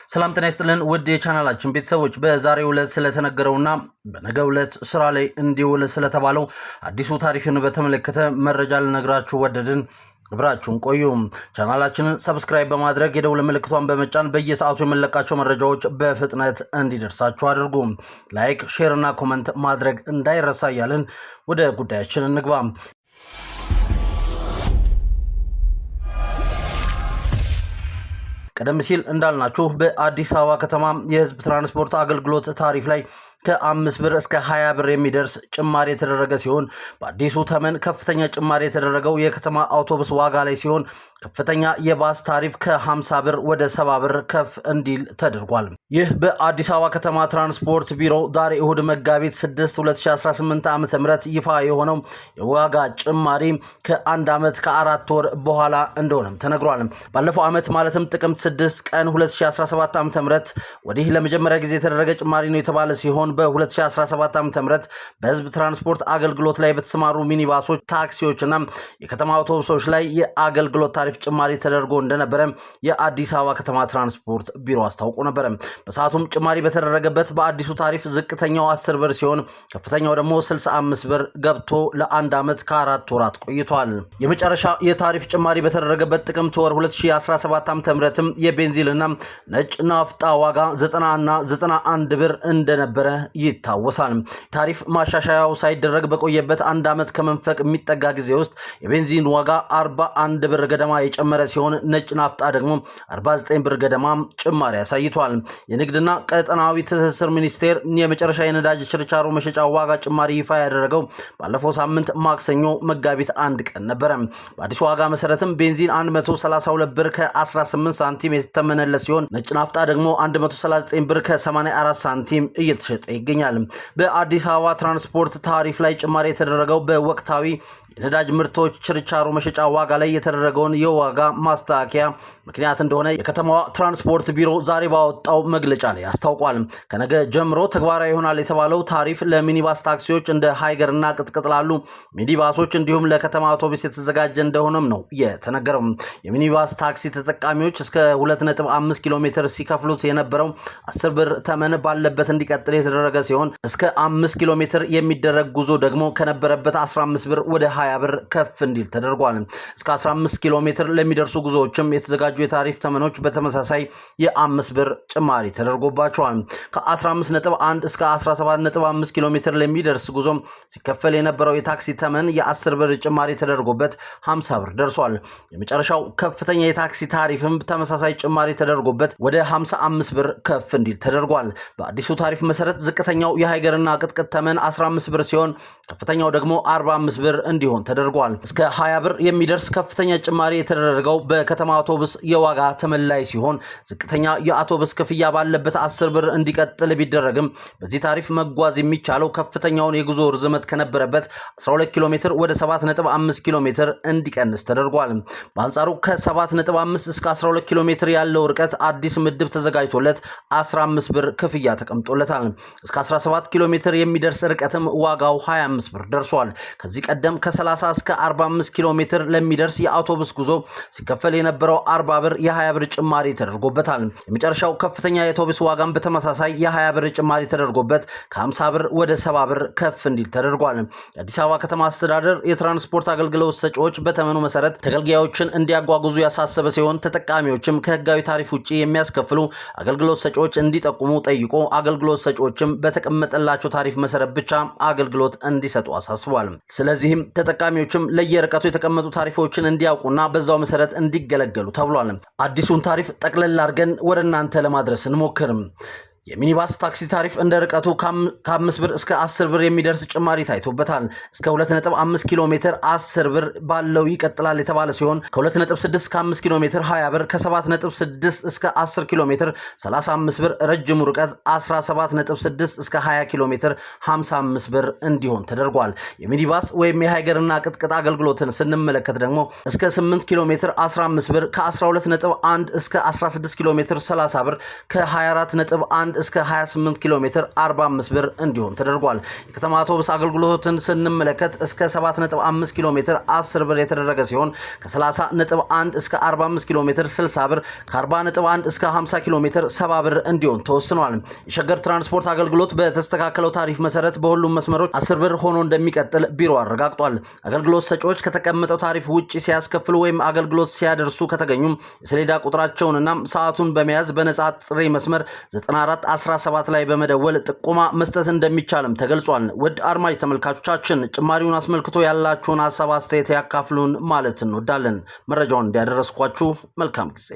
ሰላም ጤና ይስጥልን ውድ የቻናላችን ቤተሰቦች በዛሬው ዕለት ስለተነገረውና በነገው ዕለት ስራ ላይ እንዲውል ስለተባለው አዲሱ ታሪፍን በተመለከተ መረጃ ልነግራችሁ ወደድን። አብራችሁን ቆዩ። ቻናላችንን ሰብስክራይብ በማድረግ የደውል ምልክቷን በመጫን በየሰዓቱ የምንለቃቸው መረጃዎች በፍጥነት እንዲደርሳችሁ አድርጉ። ላይክ፣ ሼር እና ኮሜንት ማድረግ እንዳይረሳ እያልን ወደ ጉዳያችን እንግባ። ቀደም ሲል እንዳልናችሁ በአዲስ አበባ ከተማ የህዝብ ትራንስፖርት አገልግሎት ታሪፍ ላይ ከ5 ብር እስከ 20 ብር የሚደርስ ጭማሪ የተደረገ ሲሆን በአዲሱ ተመን ከፍተኛ ጭማሪ የተደረገው የከተማ አውቶቡስ ዋጋ ላይ ሲሆን ከፍተኛ የባስ ታሪፍ ከ50 ብር ወደ 70 ብር ከፍ እንዲል ተደርጓል። ይህ በአዲስ አበባ ከተማ ትራንስፖርት ቢሮ ዛሬ እሁድ መጋቢት 6 2018 ዓ.ም ይፋ የሆነው የዋጋ ጭማሪ ከአንድ ዓመት ከ4 ወር በኋላ እንደሆነም ተነግሯል። ባለፈው ዓመት ማለትም ጥቅምት 6 ቀን 2017 ዓ.ም ወዲህ ለመጀመሪያ ጊዜ የተደረገ ጭማሪ ነው የተባለ ሲሆን በ2017 ዓ.ም በህዝብ ትራንስፖርት አገልግሎት ላይ በተሰማሩ ሚኒባሶች፣ ታክሲዎችና የከተማ አውቶቡሶች ላይ የአገልግሎት ታሪፍ ጭማሪ ተደርጎ እንደነበረ የአዲስ አበባ ከተማ ትራንስፖርት ቢሮ አስታውቆ ነበር። በሰዓቱም ጭማሪ በተደረገበት በአዲሱ ታሪፍ ዝቅተኛው 10 ብር ሲሆን ከፍተኛው ደግሞ 65 ብር ገብቶ ለአንድ ዓመት ከ4 ወራት ቆይቷል። የመጨረሻ የታሪፍ ጭማሪ በተደረገበት ጥቅምት ወር 2017 ዓ.ም የቤንዚንና ነጭ ናፍጣ ዋጋ 90 እና 91 ብር እንደነበረ ይታወሳል። ታሪፍ ማሻሻያው ሳይደረግ በቆየበት አንድ ዓመት ከመንፈቅ የሚጠጋ ጊዜ ውስጥ የቤንዚን ዋጋ 41 ብር ገደማ የጨመረ ሲሆን ነጭ ናፍጣ ደግሞ 49 ብር ገደማ ጭማሪ አሳይቷል። የንግድና ቀጠናዊ ትስስር ሚኒስቴር የመጨረሻ የነዳጅ ችርቻሮ መሸጫ ዋጋ ጭማሪ ይፋ ያደረገው ባለፈው ሳምንት ማክሰኞ መጋቢት 1 ቀን ነበረ። በአዲሱ ዋጋ መሰረትም ቤንዚን 132 ብር ከ18 ሳንቲም የተተመነለት ሲሆን ነጭ ናፍጣ ደግሞ 139 ብር ከ84 ሳንቲም እየተሸጠ ይገኛል። በአዲስ አበባ ትራንስፖርት ታሪፍ ላይ ጭማሪ የተደረገው በወቅታዊ የነዳጅ ምርቶች ችርቻሮ መሸጫ ዋጋ ላይ የተደረገውን የዋጋ ማስተካከያ ምክንያት እንደሆነ የከተማዋ ትራንስፖርት ቢሮ ዛሬ ባወጣው መግለጫ ላይ አስታውቋል። ከነገ ጀምሮ ተግባራዊ ይሆናል የተባለው ታሪፍ ለሚኒባስ ታክሲዎች እንደ ሃይገርና ቅጥቅጥ ላሉ ሚኒባሶች እንዲሁም ለከተማ አውቶቡስ የተዘጋጀ እንደሆነም ነው የተነገረው። የሚኒባስ ታክሲ ተጠቃሚዎች እስከ 2.5 ኪሎ ሜትር ሲከፍሉት የነበረው 10 ብር ተመን ባለበት እንዲቀጥል የተደረገ ሲሆን እስከ 5 ኪሎ ሜትር የሚደረግ ጉዞ ደግሞ ከነበረበት 15 ብር ወደ 20 ብር ከፍ እንዲል ተደርጓል። እስከ 15 ኪሎ ሜትር ለሚደርሱ ጉዞዎችም የተዘጋጁ የታሪፍ ተመኖች በተመሳሳይ የ5 ብር ጭማሪ ተደርጎባቸዋል። ከ15.1 እስከ 17.5 ኪሎ ሜትር ለሚደርስ ጉዞም ሲከፈል የነበረው የታክሲ ተመን የ10 ብር ጭማሪ ተደርጎበት 50 ብር ደርሷል። የመጨረሻው ከፍተኛ የታክሲ ታሪፍም ተመሳሳይ ጭማሪ ተደርጎበት ወደ 55 ብር ከፍ እንዲል ተደርጓል። በአዲሱ ታሪፍ መሰረት ዝቅተኛው የሃይገርና ቅጥቅጥ ተመን 15 ብር ሲሆን ከፍተኛው ደግሞ 45 ብር እንዲሆን ተደርጓል። እስከ 20 ብር የሚደርስ ከፍተኛ ጭማሪ የተደረገው በከተማ አውቶቡስ የዋጋ ተመን ላይ ሲሆን ዝቅተኛ የአውቶቡስ ክፍያ ባለበት 10 ብር እንዲቀጥል ቢደረግም በዚህ ታሪፍ መጓዝ የሚቻለው ከፍተኛውን የጉዞ ርዝመት ከነበረበት 12 ኪሎ ሜትር ወደ 7.5 ኪሎ ሜትር እንዲቀንስ ተደርጓል። በአንጻሩ ከ7.5 እስከ 12 ኪሎ ሜትር ያለው ርቀት አዲስ ምድብ ተዘጋጅቶለት 15 ብር ክፍያ ተቀምጦለታል። እስከ 17 ኪሎ ሜትር የሚደርስ ርቀትም ዋጋው 25 ብር ደርሷል። ከዚህ ቀደም ከ30 እስከ 45 ኪሎ ሜትር ለሚደርስ የአውቶቡስ ጉዞ ሲከፈል የነበረው 40 ብር የ20 ብር ጭማሪ ተደርጎበታል። የመጨረሻው ከፍተኛ የአውቶቡስ ዋጋም በተመሳሳይ የ20 ብር ጭማሪ ተደርጎበት ከ50 ብር ወደ 70 ብር ከፍ እንዲል ተደርጓል። የአዲስ አበባ ከተማ አስተዳደር የትራንስፖርት አገልግሎት ሰጪዎች በተመኑ መሰረት ተገልጋዮችን እንዲያጓጉዙ ያሳሰበ ሲሆን ተጠቃሚዎችም ከህጋዊ ታሪፍ ውጪ የሚያስከፍሉ አገልግሎት ሰጪዎች እንዲጠቁሙ ጠይቆ አገልግሎት ሰጪዎችም በተቀመጠላቸው ታሪፍ መሰረት ብቻ አገልግሎት እንዲሰጡ አሳስቧል። ስለዚህም ተጠቃሚዎችም ለየርቀቱ የተቀመጡ ታሪፎችን እንዲያውቁና በዛው መሰረት እንዲገለገሉ ተብሏል። አዲሱን ታሪፍ ጠቅለል አድርገን ወደ እናንተ ለማድረስ እንሞክርም። የሚኒባስ ታክሲ ታሪፍ እንደ ርቀቱ ከ5 ብር እስከ 10 ብር የሚደርስ ጭማሪ ታይቶበታል። እስከ 2.5 ኪሎ ሜትር 10 ብር ባለው ይቀጥላል የተባለ ሲሆን ከ2.6 እስከ 5 ኪሎ ሜትር 20 ብር፣ ከ7.6 እስከ 10 ኪሎ ሜትር 35 ብር፣ ረጅሙ ርቀት 17.6 እስከ 20 ኪሎ ሜትር 55 ብር እንዲሆን ተደርጓል። የሚኒባስ ወይም የሃይገርና ቅጥቅጥ አገልግሎትን ስንመለከት ደግሞ እስከ 8 ኪሎ ሜትር 15 ብር፣ ከ12.1 እስከ 16 ኪሎ ሜትር 30 ብር፣ ከ24.1 እስከ 28 ኪሎ ሜትር 45 ብር እንዲሆን ተደርጓል። የከተማ አውቶቡስ አገልግሎትን ስንመለከት እስከ 7.5 ኪሎ ሜትር 10 ብር የተደረገ ሲሆን ከ30.1 እስከ 45 ኪሎ ሜትር 60 ብር፣ ከ40.1 እስከ 50 ኪሎ ሜትር 70 ብር እንዲሆን ተወስኗል። የሸገር ትራንስፖርት አገልግሎት በተስተካከለው ታሪፍ መሰረት በሁሉም መስመሮች 10 ብር ሆኖ እንደሚቀጥል ቢሮ አረጋግጧል። አገልግሎት ሰጪዎች ከተቀመጠው ታሪፍ ውጪ ሲያስከፍሉ ወይም አገልግሎት ሲያደርሱ ከተገኙም የሰሌዳ ቁጥራቸውንና ሰዓቱን በመያዝ በነጻ ጥሪ መስመር 9417 ላይ በመደወል ጥቆማ መስጠት እንደሚቻልም ተገልጿል። ውድ አድማጭ ተመልካቾቻችን ጭማሪውን አስመልክቶ ያላችሁን ሐሳብ አስተያየት ያካፍሉን ማለት እንወዳለን። መረጃውን እንዲያደረስኳችሁ መልካም ጊዜ